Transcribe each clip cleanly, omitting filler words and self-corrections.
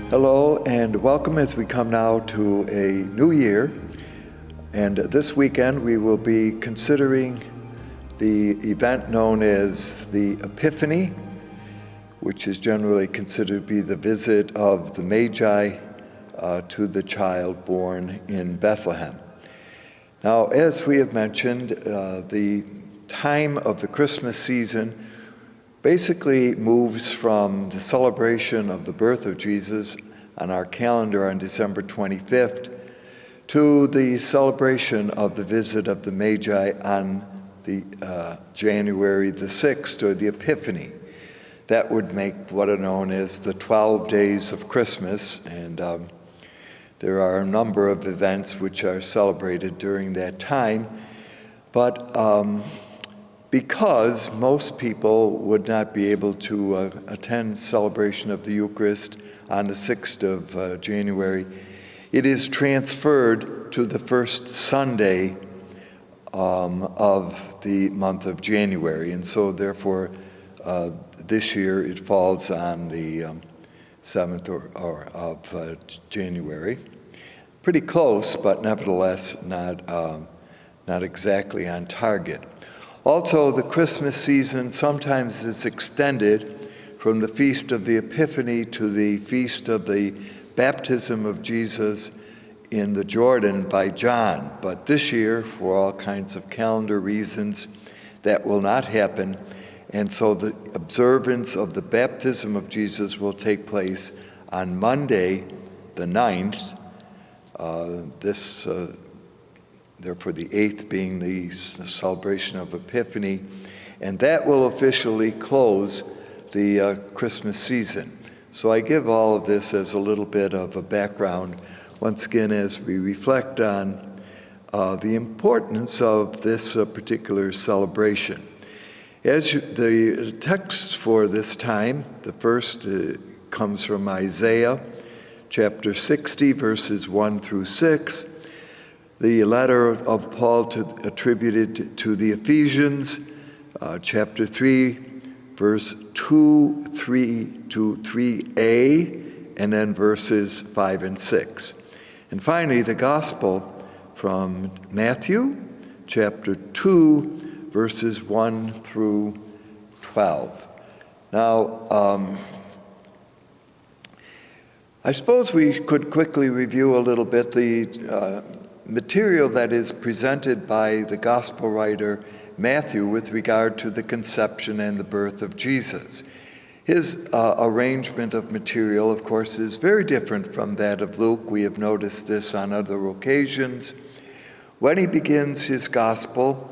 Hello and welcome as we come now to a new year. And this weekend we will be considering the event known as the Epiphany, which is generally considered to be the visit of the Magi to the child born in Bethlehem. Now, as we have mentioned, the time of the Christmas season basically moves from the celebration of the birth of Jesus on our calendar on December 25th to the celebration of the visit of the Magi on the January the 6th, or the Epiphany. That would make what are known as the 12 days of Christmas, and there are a number of events which are celebrated during that time. But because most people would not be able to attend celebration of the Eucharist on the 6th of January, it is transferred to the first Sunday of the month of January. And so therefore, this year it falls on the 7th of January. Pretty close, but nevertheless not exactly on target. Also, the Christmas season sometimes is extended from the Feast of the Epiphany to the Feast of the Baptism of Jesus in the Jordan by John. But this year, for all kinds of calendar reasons, that will not happen. And so the observance of the baptism of Jesus will take place on Monday, the 9th, therefore the 8th being the celebration of Epiphany, and that will officially close the Christmas season. So I give all of this as a little bit of a background, once again, as we reflect on the importance of this particular celebration. The text for this time, the first comes from Isaiah chapter 60, verses 1 through 6. The letter of Paul attributed to the Ephesians, chapter 3, verse 2, 3 to 3a, and then verses 5 and 6. And finally, the gospel from Matthew, chapter 2, verses 1 through 12. Now, I suppose we could quickly review a little bit the material that is presented by the gospel writer Matthew with regard to the conception and the birth of Jesus. His arrangement of material, of course, is very different from that of Luke. We have noticed this on other occasions. When he begins his gospel,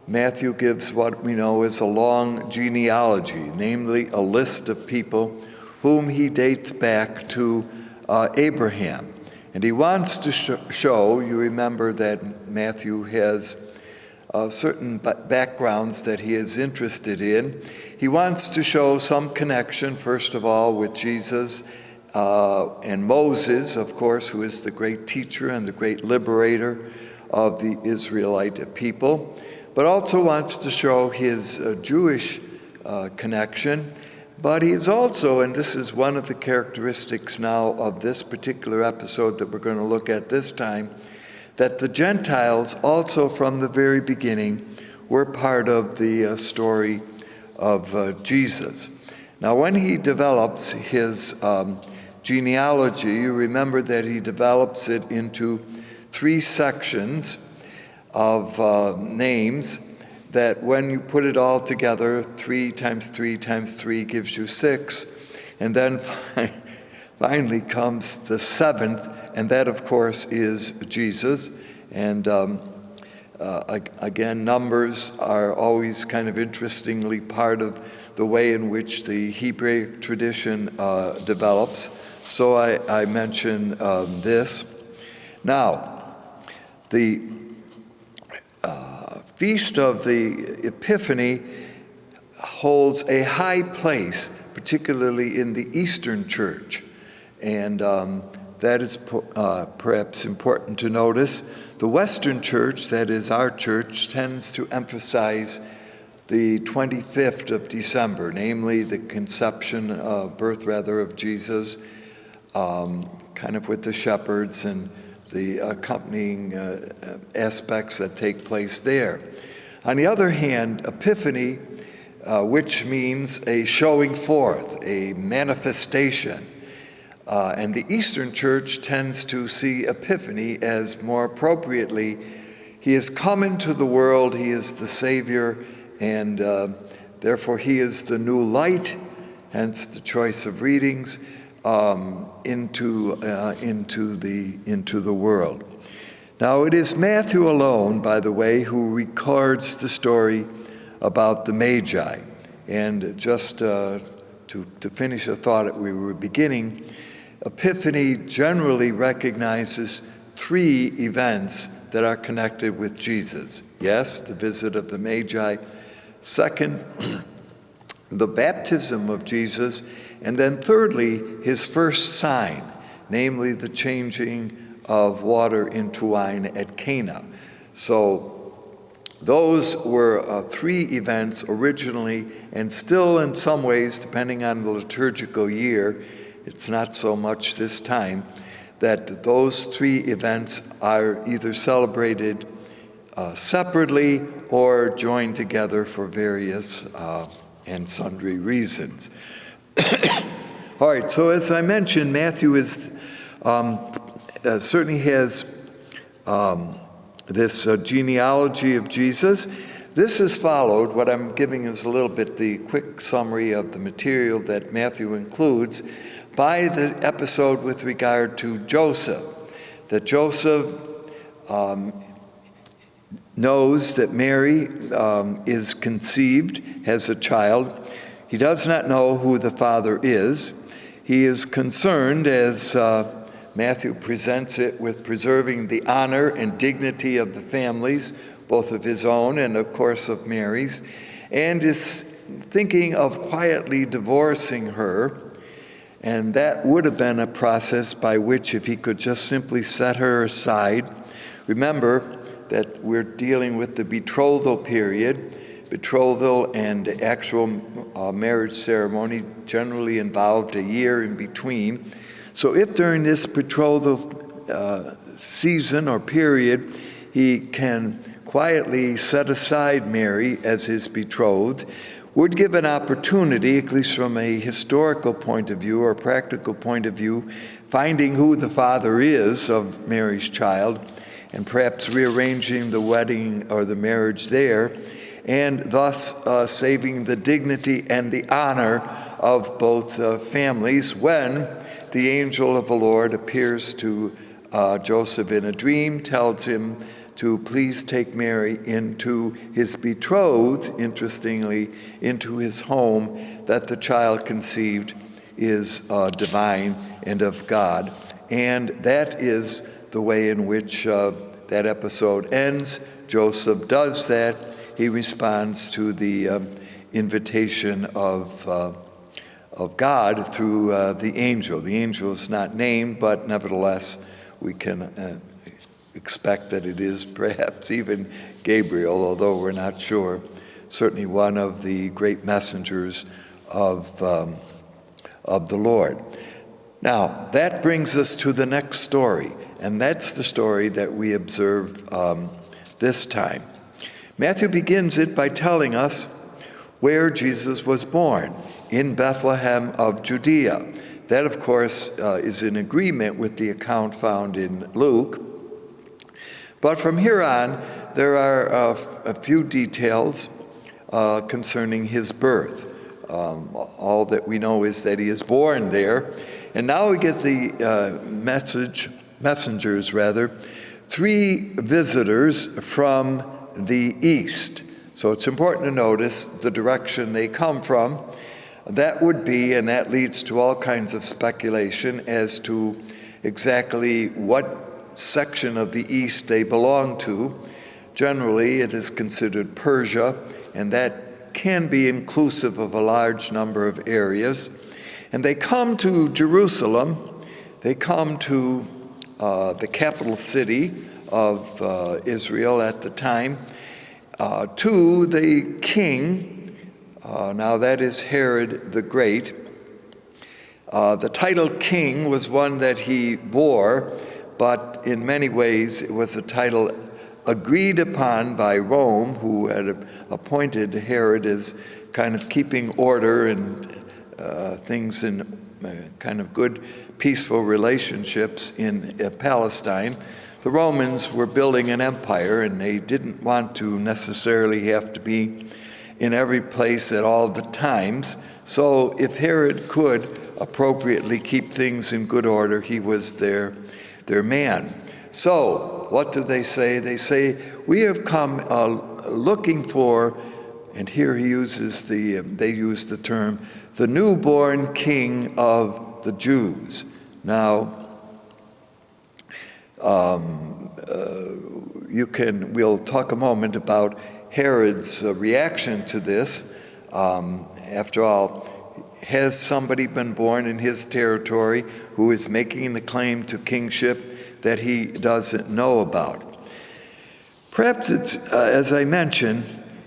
Matthew gives what we know as a long genealogy, namely a list of people whom he dates back to Abraham. And he wants to show, you remember that Matthew has certain backgrounds that he is interested in. He wants to show some connection, first of all, with Jesus and Moses, of course, who is the great teacher and the great liberator of the Israelite people, but also wants to show his Jewish connection. But he is also, and this is one of the characteristics now of this particular episode that we're going to look at this time, that the Gentiles also from the very beginning were part of the story of Jesus. Now, when he develops his genealogy, you remember that he develops it into three sections of names that when you put it all together, 3 times 3 times 3 gives you 6. And then finally comes the seventh, and that, of course, is Jesus. And again, numbers are always kind of interestingly part of the way in which the Hebrew tradition develops. So I mention this. Now, the Feast of the Epiphany holds a high place, particularly in the Eastern Church. And that is perhaps important to notice. The Western Church, that is our church, tends to emphasize the 25th of December, namely the conception, birth rather, of Jesus kind of with the shepherds and the accompanying aspects that take place there. On the other hand, Epiphany, which means a showing forth, a manifestation, and the Eastern Church tends to see Epiphany as more appropriately, he has come into the world, he is the Savior, and therefore he is the new light, hence the choice of readings, into the world. Now it is Matthew alone, by the way, who records the story about the Magi. And just to finish a thought that we were beginning, Epiphany generally recognizes three events that are connected with Jesus. Yes, the visit of the Magi. Second, the baptism of Jesus. And then thirdly, his first sign, namely the changing of water into wine at Cana. So those were three events originally, and still in some ways, depending on the liturgical year, it's not so much this time, that those three events are either celebrated separately or joined together for various and sundry reasons. All right, so as I mentioned, Matthew is certainly has this genealogy of Jesus. This is followed, what I'm giving is a little bit the quick summary of the material that Matthew includes, by the episode with regard to Joseph. That Joseph knows that Mary is conceived, has a child. He does not know who the father is. He is concerned, as Matthew presents it, with preserving the honor and dignity of the families, both of his own and, of course, of Mary's, and is thinking of quietly divorcing her. And that would have been a process by which, if he could just simply set her aside. Remember that we're dealing with the betrothal period. Betrothal and actual marriage ceremony generally involved a year in between. So if during this betrothal season or period, he can quietly set aside Mary as his betrothed, would give an opportunity, at least from a historical point of view or practical point of view, finding who the father is of Mary's child, and perhaps rearranging the wedding or the marriage there, and thus saving the dignity and the honor of both families when the angel of the Lord appears to Joseph in a dream, tells him to please take Mary into his betrothed, interestingly, into his home, that the child conceived is divine and of God. And that is the way in which that episode ends. Joseph does that. He responds to the invitation of God through the angel. The angel is not named, but nevertheless, we can expect that it is perhaps even Gabriel, although we're not sure. Certainly one of the great messengers of the Lord. Now, that brings us to the next story, and that's the story that we observe this time. Matthew begins it by telling us where Jesus was born, in Bethlehem of Judea. That, of course, is in agreement with the account found in Luke. But from here on, there are a few details concerning his birth. All that we know is that he is born there. And now we get the messengers, three visitors from the east. So it's important to notice the direction they come from. That would be, and that leads to all kinds of speculation as to exactly what section of the east they belong to. Generally, it is considered Persia, and that can be inclusive of a large number of areas. And they come to Jerusalem. They come to the capital city of Israel at the time, to the king. Now that is Herod the Great. The title king was one that he bore, but in many ways it was a title agreed upon by Rome, who had appointed Herod as kind of keeping order and things in kind of good, peaceful relationships in Palestine. The Romans were building an empire, and they didn't want to necessarily have to be in every place at all the times. So if Herod could appropriately keep things in good order, he was their man. So what do they say? They say, we have come looking for, and here they use the term, the newborn king of the Jews. Now, we'll talk a moment about Herod's reaction to this. After all, has somebody been born in his territory who is making the claim to kingship that he doesn't know about? Perhaps it's, as I mentioned,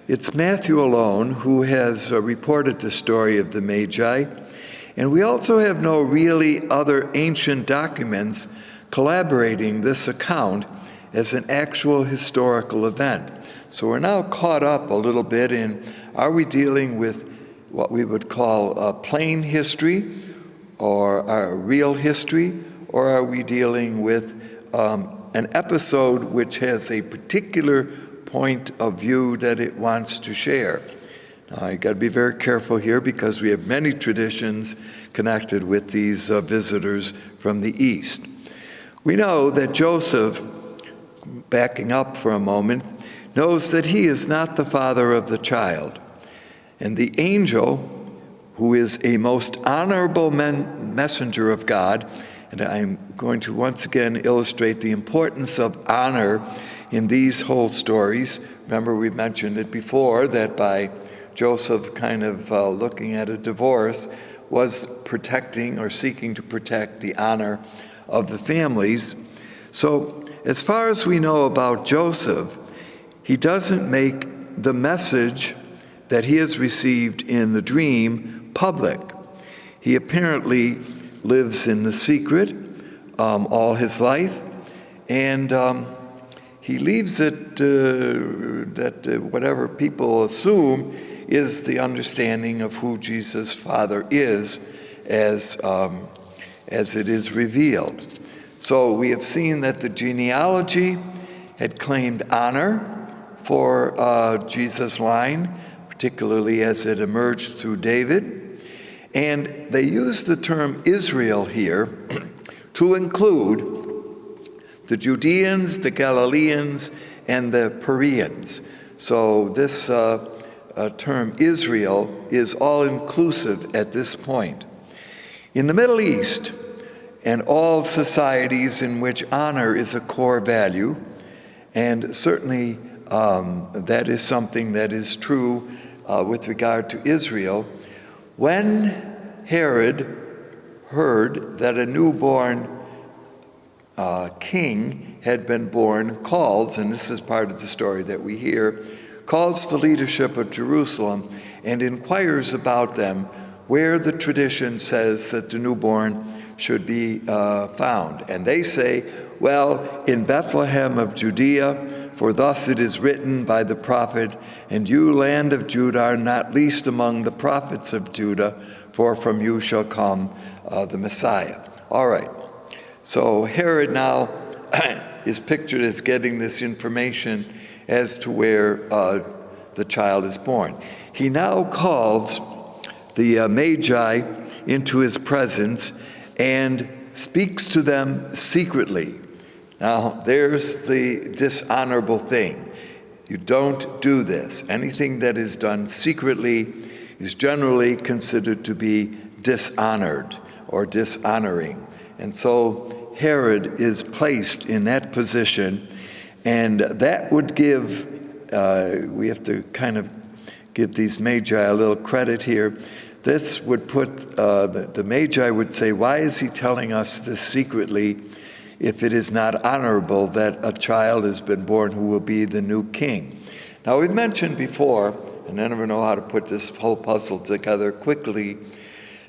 it's Matthew alone who has reported the story of the Magi, and we also have no really other ancient documents collaborating this account as an actual historical event. So we're now caught up a little bit in, are we dealing with what we would call plain history or real history, or are we dealing with an episode which has a particular point of view that it wants to share? Now, you got to be very careful here because we have many traditions connected with these visitors from the East. We know that Joseph, backing up for a moment, knows that he is not the father of the child. And the angel, who is a most honorable messenger of God, and I'm going to once again illustrate the importance of honor in these whole stories. Remember, we mentioned it before, that by Joseph kind of looking at a divorce was protecting or seeking to protect the honor of the families. So as far as we know about Joseph, he doesn't make the message that he has received in the dream public. He apparently lives in the secret all his life, and he leaves it that whatever people assume is the understanding of who Jesus' Father is as it is revealed. So we have seen that the genealogy had claimed honor for Jesus' line, particularly as it emerged through David. And they use the term Israel here to include the Judeans, the Galileans, and the Pereans. So this term Israel is all-inclusive at this point. In the Middle East, and all societies in which honor is a core value, and certainly that is something that is true with regard to Israel, when Herod heard that a newborn king had been born, calls, and this is part of the story that we hear, calls the leadership of Jerusalem and inquires about them where the tradition says that the newborn should be found. And they say, well, in Bethlehem of Judea, for thus it is written by the prophet, and you, land of Judah, are not least among the prophets of Judah, for from you shall come the Messiah. All right. So Herod now is pictured as getting this information as to where the child is born. He now calls the Magi into his presence and speaks to them secretly. Now, there's the dishonorable thing. You don't do this. Anything that is done secretly is generally considered to be dishonored or dishonoring. And so Herod is placed in that position, and that would give, we have to kind of give these Magi a little credit here. This would put, the Magi would say, why is he telling us this secretly if it is not honorable that a child has been born who will be the new king? Now, we've mentioned before, and I never know how to put this whole puzzle together quickly,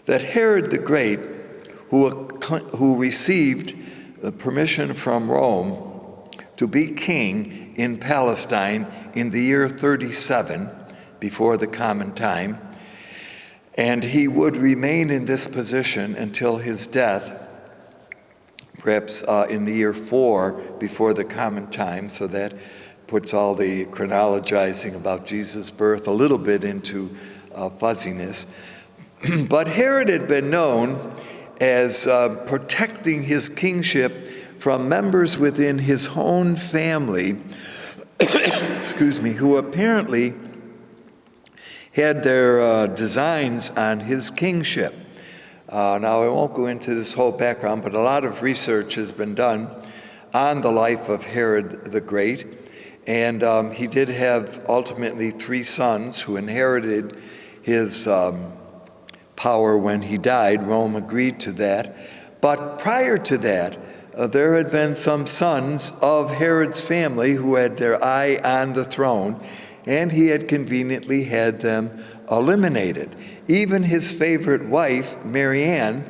that Herod the Great who received the permission from Rome to be king in Palestine in the year 37 before the common time, and he would remain in this position until his death, perhaps in the year 4 before the common time, so that puts all the chronologizing about Jesus' birth a little bit into fuzziness. But Herod had been known as protecting his kingship from members within his own family, excuse me, who apparently had their designs on his kingship. Now, I won't go into this whole background, but a lot of research has been done on the life of Herod the Great. And he did have ultimately 3 sons who inherited his power when he died. Rome agreed to that. But prior to that, there had been some sons of Herod's family who had their eye on the throne, and he had conveniently had them eliminated. Even his favorite wife, Marianne,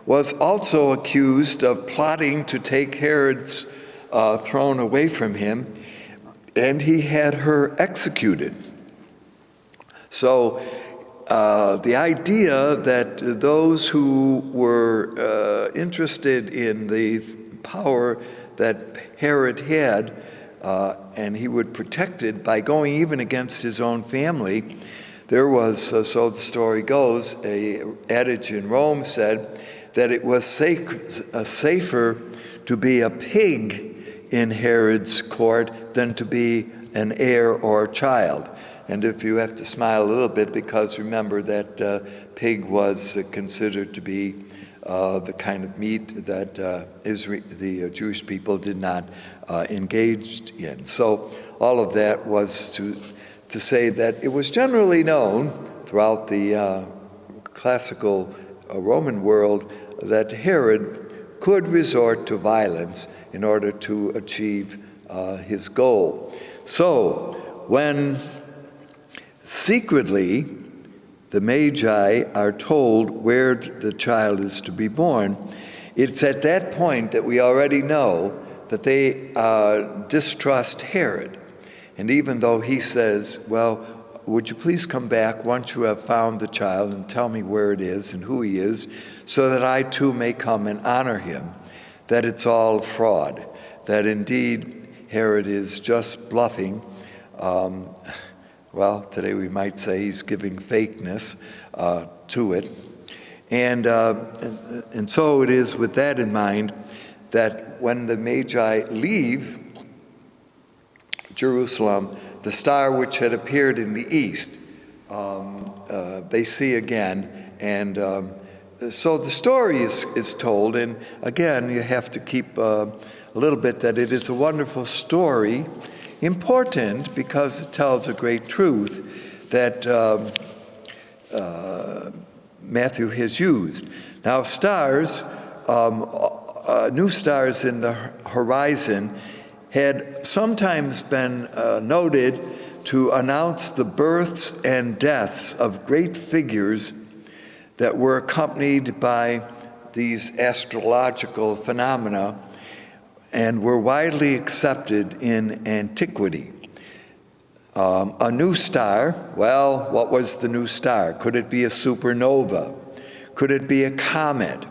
was also accused of plotting to take Herod's throne away from him, and he had her executed. So the idea that those who were interested in the power that Herod had, and he would protect it by going even against his own family, there was, so the story goes, an adage in Rome said that it was safer to be a pig in Herod's court than to be an heir or a child. And if you have to smile a little bit, because remember that pig was considered to be the kind of meat that the Jewish people did not engage in. So all of that was to say that it was generally known throughout the classical Roman world that Herod could resort to violence in order to achieve his goal. So when secretly the Magi are told where the child is to be born, it's at that point that we already know that they distrust Herod. And even though he says, well, would you please come back once you have found the child and tell me where it is and who he is, so that I too may come and honor him, that it's all fraud, that indeed Herod is just bluffing. Well, today we might say he's giving fakeness to it. And so it is with that in mind that when the Magi leave Jerusalem, the star which had appeared in the east, they see again. And so the story is told, and again, you have to keep a little bit that it is a wonderful story, important because it tells a great truth that Matthew has used. Now, stars, new stars in the horizon had sometimes been noted to announce the births and deaths of great figures that were accompanied by these astrological phenomena and were widely accepted in antiquity. A new star, well, what was the new star? Could it be a supernova? Could it be a comet?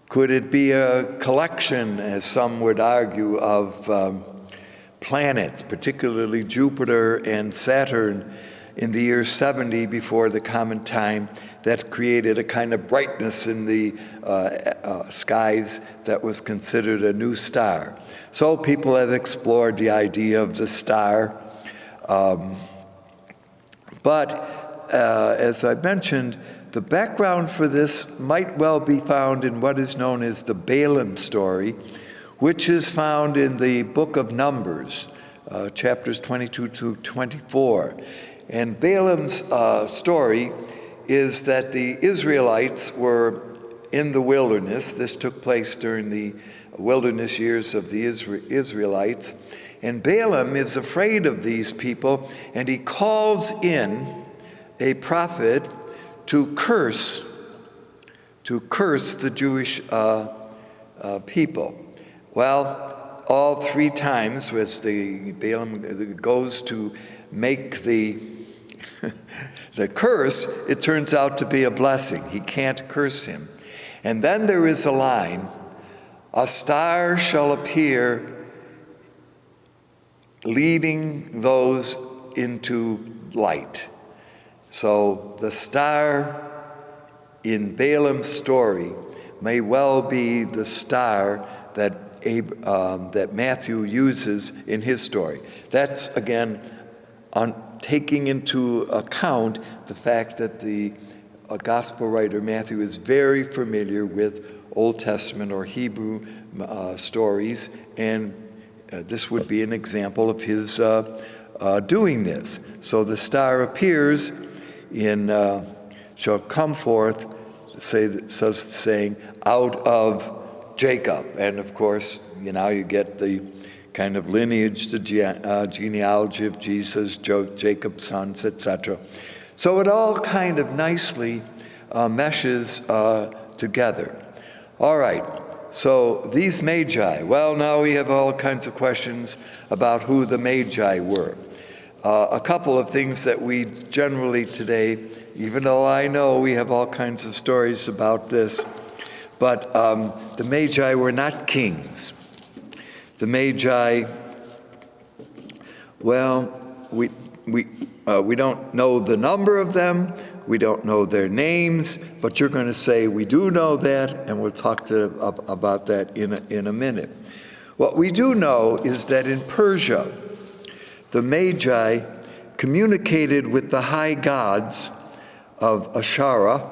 Could it be a collection, as some would argue, of planets, particularly Jupiter and Saturn, in the year 70 before the common time, that created a kind of brightness in the skies that was considered a new star? So people have explored the idea of the star. But as I mentioned, the background for this might well be found in what is known as the Balaam story, which is found in the book of Numbers, chapters 22 to 24. And Balaam's story is that the Israelites were in the wilderness. This took place during the wilderness years of the Israelites. And Balaam is afraid of these people, and he calls in a prophet to curse to curse the Jewish people. Well, all three times as the Balaam goes to make the curse, it turns out to be a blessing. He can't curse him. And then there is a line, a star shall appear leading those into light. So the star in Balaam's story may well be the star that Matthew uses in his story. That's, again, taking into account the fact that the gospel writer Matthew is very familiar with Old Testament or Hebrew stories, and this would be an example of his doing this. So the star appears shall come forth, saying, out of Jacob. And of course, you get the kind of lineage, the genealogy of Jesus, Jacob's sons, etc. So it all kind of nicely meshes together. All right, so these Magi, well, now we have all kinds of questions about who the Magi were. A couple of things that we generally today, even though I know we have all kinds of stories about this, but the Magi were not kings. The Magi, well, we don't know the number of them, we don't know their names, but you're going to say we do know that, and we'll talk about that in a minute. What we do know is that in Persia, the Magi communicated with the high gods of Ashara,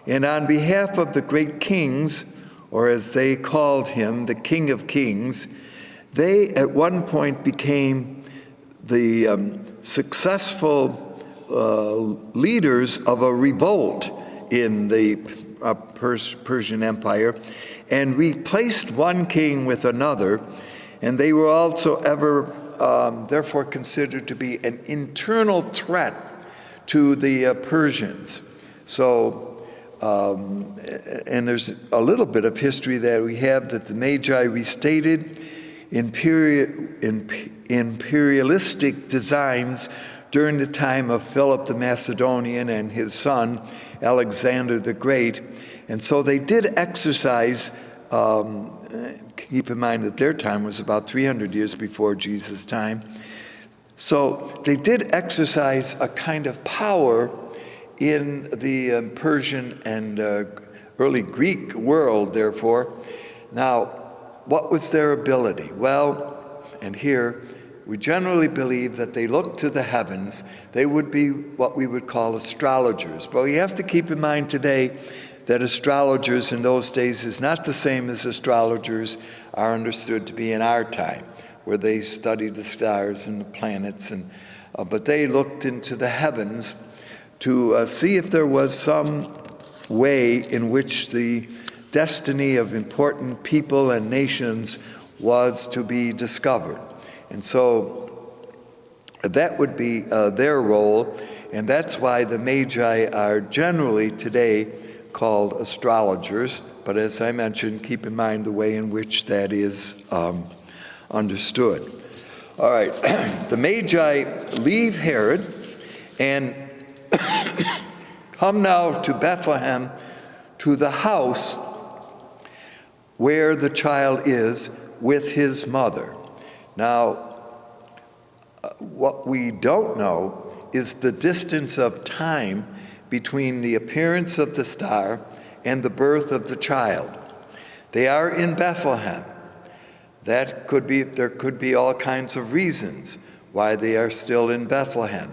and on behalf of the great kings, or as they called him, the King of Kings, they at one point became the successful leaders of a revolt in the Persian Empire, and replaced one king with another, and they were also therefore considered to be an internal threat to the Persians. So, and there's a little bit of history that we have that the Magi restated imperialistic designs during the time of Philip the Macedonian and his son Alexander the Great. And so they did exercise, keep in mind that their time was about 300 years before Jesus' time. So they did exercise a kind of power in the Persian and early Greek world, therefore. Now, what was their ability? Well, and here, we generally believe that they looked to the heavens. They would be what we would call astrologers. But we have to keep in mind today that astrologers in those days is not the same as astrologers are understood to be in our time, where they studied the stars and the planets, but they looked into the heavens to see if there was some way in which the destiny of important people and nations was to be discovered. And so that would be their role, and that's why the Magi are generally today called astrologers. But as I mentioned, keep in mind the way in which that is understood. All right, the Magi leave Herod and come now to Bethlehem, to the house where the child is with his mother. Now, what we don't know is the distance of time between the appearance of the star and the birth of the child. They are in Bethlehem. There could be all kinds of reasons why they are still in Bethlehem.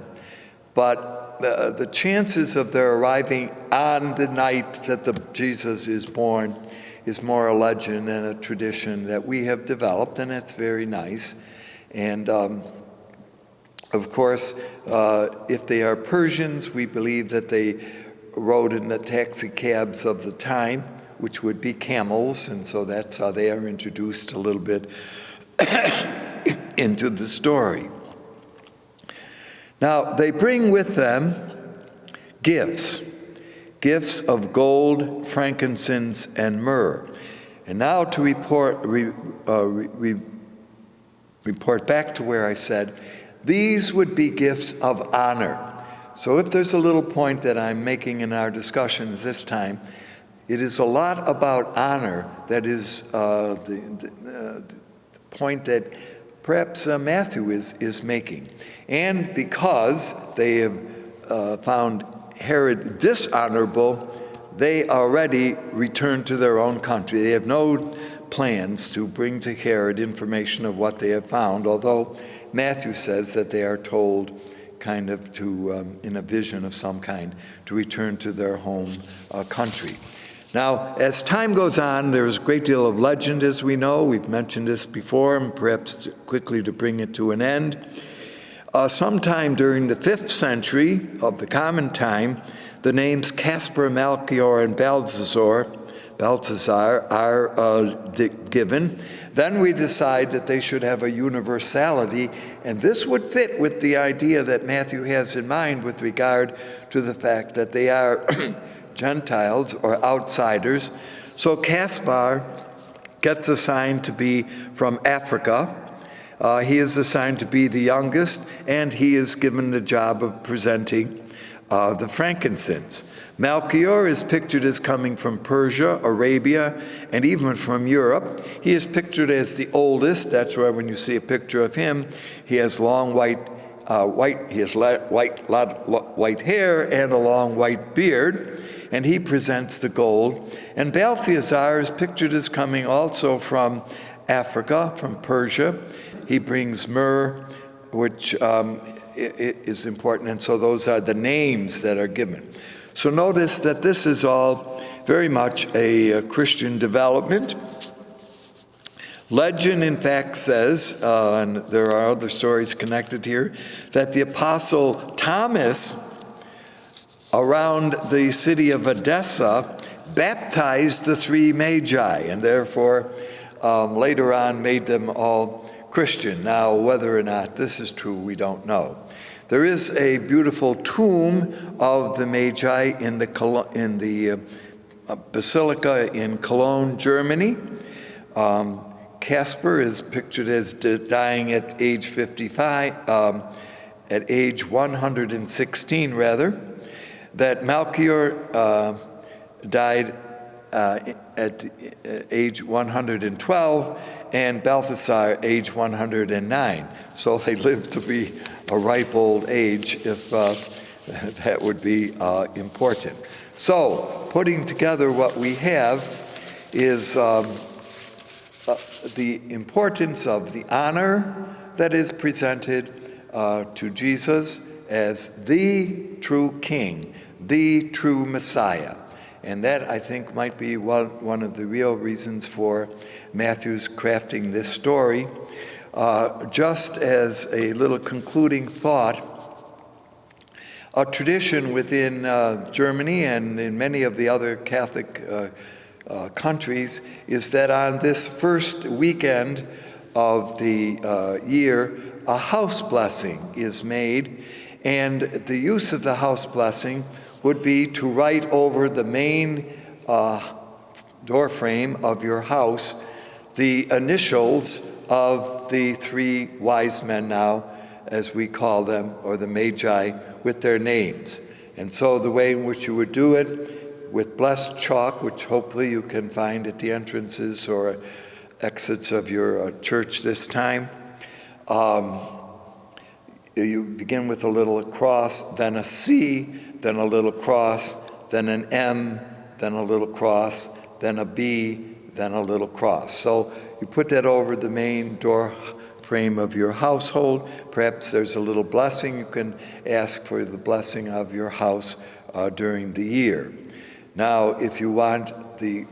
But the chances of their arriving on the night that Jesus is born is more a legend and a tradition that we have developed, and it's very nice. And of course, if they are Persians, we believe that they rode in the taxi cabs of the time, which would be camels, and so that's how they are introduced a little bit into the story. Now, they bring with them gifts, gifts of gold, frankincense, and myrrh. And now to report back to where I said, these would be gifts of honor. So if there's a little point that I'm making in our discussion this time, it is a lot about honor that is the point that perhaps Matthew is making. And because they have found Herod dishonorable, they already returned to their own country. They have no plans to bring to Herod information of what they have found, although Matthew says that they are told kind of to, in a vision of some kind, to return to their home country. Now, as time goes on, there's a great deal of legend, as we know. We've mentioned this before, and perhaps quickly to bring it to an end. Sometime during the 5th century of the Common Time, the names Caspar, Melchior, and Balthazar are given. Then we decide that they should have a universality, and this would fit with the idea that Matthew has in mind with regard to the fact that they are Gentiles or outsiders. So Caspar gets assigned to be from Africa. He is assigned to be the youngest, and he is given the job of presenting the frankincense. Melchior is pictured as coming from Persia, Arabia, and even from Europe. He is pictured as the oldest. That's why when you see a picture of him, he has long white hair and a long white beard, and he presents the gold. And Balthazar is pictured as coming also from Africa, from Persia. He brings myrrh, which is important, and so those are the names that are given. So notice that this is all very much a Christian development. Legend, in fact, says, and there are other stories connected here, that the Apostle Thomas, around the city of Edessa, baptized the 3 Magi, and therefore later on made them all Christian. Now, whether or not this is true, we don't know. There is a beautiful tomb of the Magi in the Basilica in Cologne, Germany. Caspar is pictured as dying at age 55, at age 116 rather. That Melchior died at age 112, and Balthazar, age 109. So they lived to be a ripe old age, if that would be important. So, putting together what we have is the importance of the honor that is presented to Jesus as the true King, the true Messiah. And that, I think, might be one of the real reasons for Matthew's crafting this story. Just as a little concluding thought, a tradition within Germany and in many of the other Catholic countries is that on this first weekend of the year, a house blessing is made, and the use of the house blessing would be to write over the main door frame of your house the initials of the 3 wise men now, as we call them, or the Magi, with their names. And so the way in which you would do it, with blessed chalk, which hopefully you can find at the entrances or exits of your church this time, you begin with a little cross, then a C, then a little cross, then an M, then a little cross, then a B, then a little cross. So you put that over the main door frame of your household. Perhaps there's a little blessing. You can ask for the blessing of your house during the year. Now, if you want the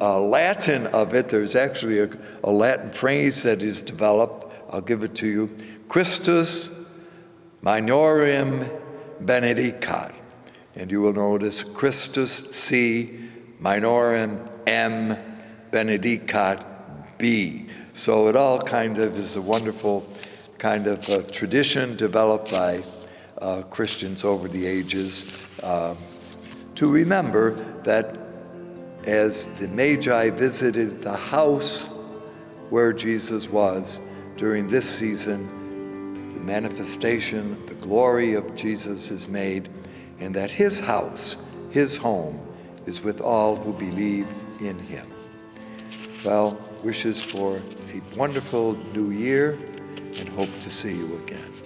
Latin of it, there's actually a Latin phrase that is developed. I'll give it to you. Christus Minorem Benedicat. And you will notice Christus C, Minorem M, Benedicat B. So it all kind of is a wonderful kind of tradition developed by Christians over the ages to remember that as the Magi visited the house where Jesus was during this season, the manifestation, the glory of Jesus is made, and that his house, his home, is with all who believe in him. Well, wishes for a wonderful new year, and hope to see you again.